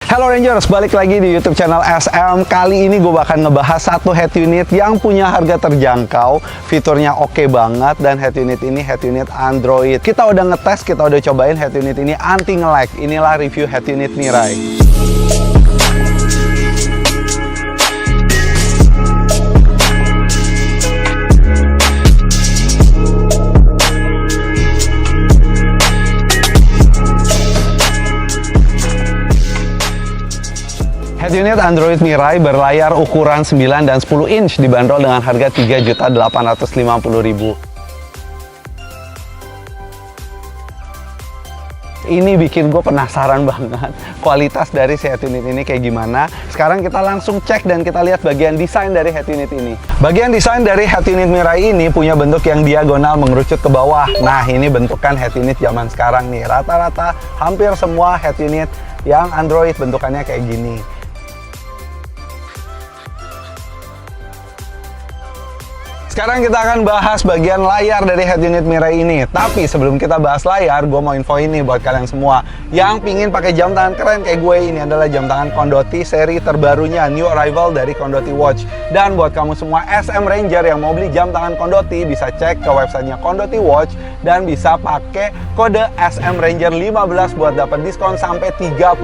Hello Rangers, balik lagi di YouTube channel SM. Kali ini gue bakal ngebahas satu head unit yang punya harga terjangkau, fiturnya oke banget, dan head unit ini head unit Android. Kita udah ngetes, kita udah cobain head unit ini anti nge-lag. Inilah review head unit Mirai. Head unit Android Mirai berlayar ukuran 9 dan 10 inch dibanderol dengan harga Rp3.850.000. Ini bikin gue penasaran banget kualitas dari si head unit ini kayak gimana. Sekarang kita langsung cek dan kita lihat bagian desain dari head unit ini. Bagian desain dari head unit Mirai ini punya bentuk yang diagonal mengerucut ke bawah. Nah, ini bentukan head unit zaman sekarang nih. Rata-rata hampir semua head unit yang Android bentukannya kayak gini. Sekarang kita akan bahas bagian layar dari head unit Mirai ini. Tapi sebelum kita bahas layar, gue mau info ini buat kalian semua yang pingin pakai jam tangan keren kayak gue. Ini adalah jam tangan Condotti seri terbarunya, new arrival dari Condotti Watch. Dan buat kamu semua SM Ranger yang mau beli jam tangan Condotti, bisa cek ke websitenya Condotti Watch dan bisa pakai kode SM Ranger 15 buat dapat diskon sampai 35%.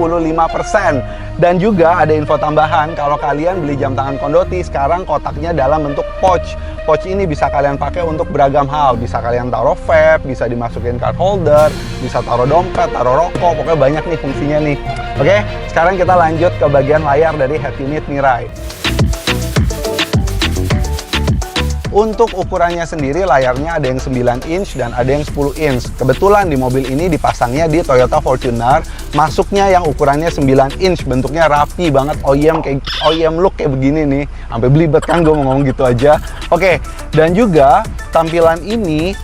Dan juga ada info tambahan, kalau kalian beli jam tangan Condotti, sekarang kotaknya dalam bentuk pouch. Pouch ini bisa kalian pakai untuk beragam hal. Bisa kalian taruh vape, bisa dimasukin card holder, bisa taruh dompet, taruh rokok, pokoknya banyak nih fungsinya nih. Oke, sekarang kita lanjut ke bagian layar dari head unit Mirai. Untuk ukurannya sendiri, layarnya ada yang 9 inch dan ada yang 10 inch. Kebetulan di mobil ini dipasangnya di Toyota Fortuner, masuknya yang ukurannya 9 inch, bentuknya rapi banget, OEM look kayak begini nih. Sampai belibet kan gue mau ngomong gitu aja. Oke, dan juga tampilan ini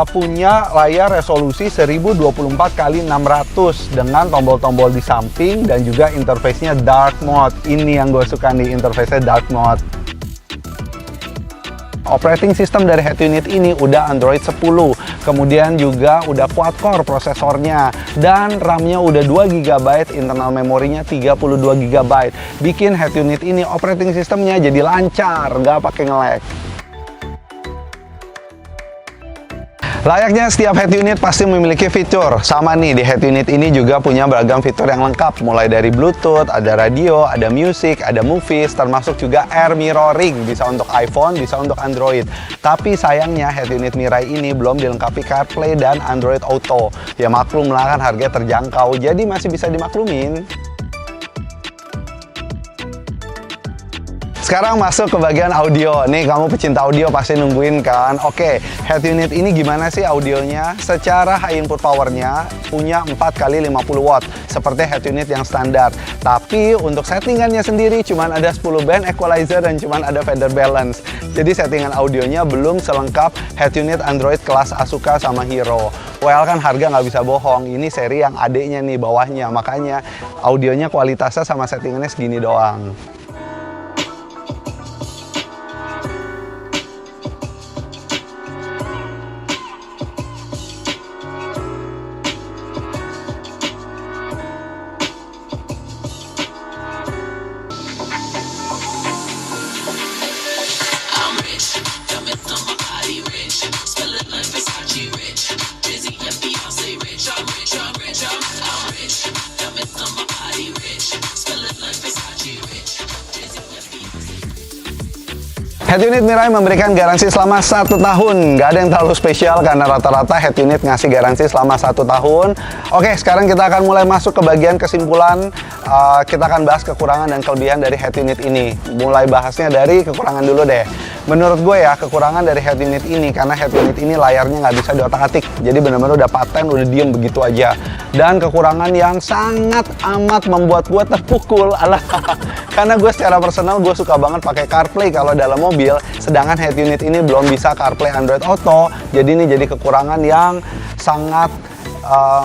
punya layar resolusi 1024x600 dengan tombol-tombol di samping dan juga interface-nya dark mode. Ini yang gue suka nih, interface-nya dark mode. Operating system dari head unit ini udah Android 10, kemudian juga udah quad-core prosesornya, dan RAM-nya udah 2GB, internal memorinya 32GB. Bikin head unit ini operating systemnya jadi lancar, nggak pakai nge-lag. Layaknya setiap head unit pasti memiliki fitur. Sama nih, di head unit ini juga punya beragam fitur yang lengkap. Mulai dari Bluetooth, ada radio, ada music, ada movies, termasuk juga air mirroring. Bisa untuk iPhone, bisa untuk Android. Tapi sayangnya head unit Mirai ini belum dilengkapi CarPlay dan Android Auto. Ya maklum lah, kan harga terjangkau, jadi masih bisa dimaklumin. Sekarang masuk ke bagian audio. Nih, kamu pecinta audio pasti nungguin kan? Oke, head unit ini gimana sih audionya? Secara high input powernya punya 4x50 watt seperti head unit yang standar. Tapi untuk settingannya sendiri cuman ada 10 band equalizer dan cuman ada fader balance. Jadi settingan audionya belum selengkap head unit Android kelas Asuka sama Hero. Well, kan harga nggak bisa bohong. Ini seri yang adeknya nih bawahnya. Makanya audionya kualitasnya sama settingannya segini doang. Head unit Mirai memberikan garansi selama 1 tahun. Nggak ada yang terlalu spesial karena rata-rata head unit ngasih garansi selama 1 tahun. Oke, sekarang kita akan mulai masuk ke bagian kesimpulan. Kita akan bahas kekurangan dan kelebihan dari head unit ini. Mulai bahasnya dari kekurangan dulu deh. Menurut gue ya, kekurangan dari head unit ini, karena head unit ini layarnya nggak bisa diotak-atik. Jadi benar-benar udah paten, udah diem begitu aja. Dan kekurangan yang sangat amat membuat gue terpukul. Karena gue secara personal, gue suka banget pakai CarPlay kalau dalam mobil. Sedangkan head unit ini belum bisa CarPlay Android Auto. Jadi ini jadi kekurangan yang sangat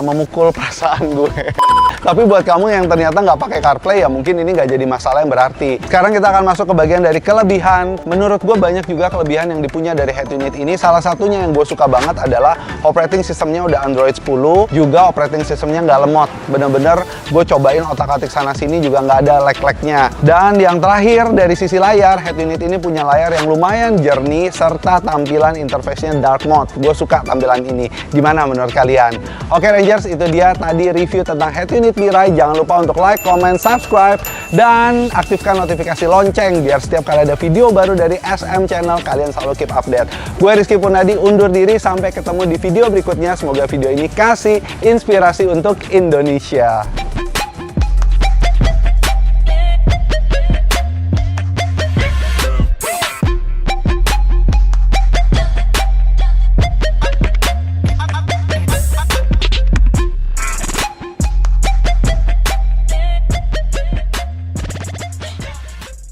memukul perasaan gue. Tapi buat kamu yang ternyata nggak pakai CarPlay, ya mungkin ini nggak jadi masalah yang berarti. Sekarang kita akan masuk ke bagian dari kelebihan. Menurut gue banyak juga kelebihan yang dipunya dari head unit ini. Salah satunya yang gue suka banget adalah operating systemnya udah Android 10, juga operating systemnya nggak lemot. Bener-bener gue cobain otak-atik sana-sini juga nggak ada lag-lagnya. Dan yang terakhir dari sisi layar, head unit ini punya layar yang lumayan jernih serta tampilan interface-nya dark mode. Gue suka tampilan ini. Gimana menurut kalian? Oke Rangers, itu dia tadi review tentang head unit Mirai. Jangan lupa untuk like, comment, subscribe, dan aktifkan notifikasi lonceng biar setiap kali ada video baru dari SM Channel kalian selalu keep update. Gue Rizky Purnadi undur diri, sampai ketemu di video berikutnya. Semoga video ini kasih inspirasi untuk Indonesia.